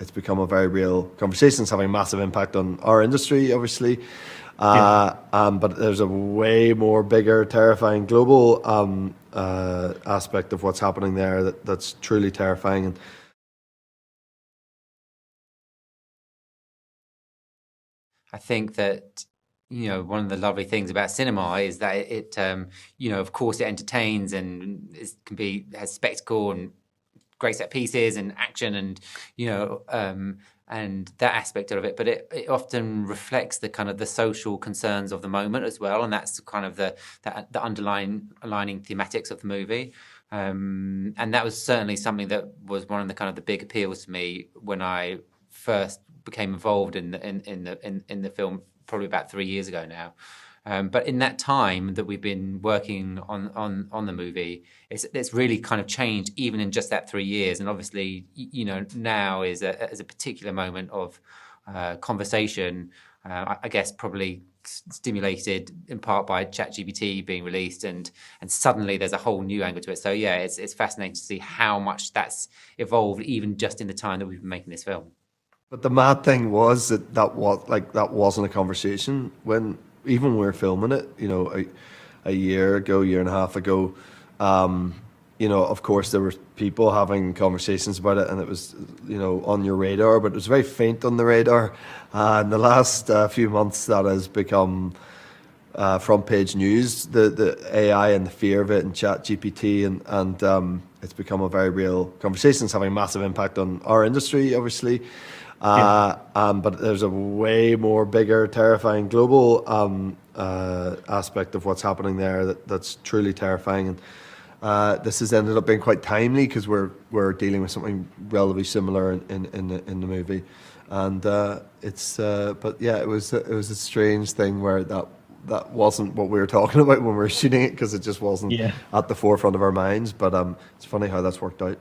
it's become a very real conversation. It's having a massive impact on our industry, obviously. But there's a way more bigger, terrifying global aspect of what's happening there that's truly terrifying. And I think that, one of the lovely things about cinema is that it of course it entertains and has spectacle and great set pieces and action and, and that aspect of it, but it often reflects the kind of the social concerns of the moment as well, and that's kind of the aligning thematics of the movie. And that was certainly something that was one of the kind of the big appeals to me when I first became involved in the film, probably about 3 years ago now. But in that time that we've been working on the movie, it's really kind of changed even in just that 3 years. And obviously, now is a particular moment of conversation. I guess probably stimulated in part by ChatGPT being released, and suddenly there's a whole new angle to it. So yeah, it's fascinating to see how much that's evolved even just in the time that we've been making this film. But the mad thing was that wasn't a conversation when even we were filming it, a year and a half ago. Of course there were people having conversations about it, and it was, on your radar, but it was very faint on the radar. In the last few months, that has become front page news. The AI and the fear of it, and ChatGPT, and it's become a very real conversation. It's having a massive impact on our industry, obviously. But there's a way more bigger, terrifying global aspect of what's happening there that's truly terrifying. And this has ended up being quite timely because we're dealing with something relatively similar in the movie. And but yeah, it was a strange thing where that wasn't what we were talking about when we were shooting it, because it just wasn't at the forefront of our minds. But it's funny how that's worked out.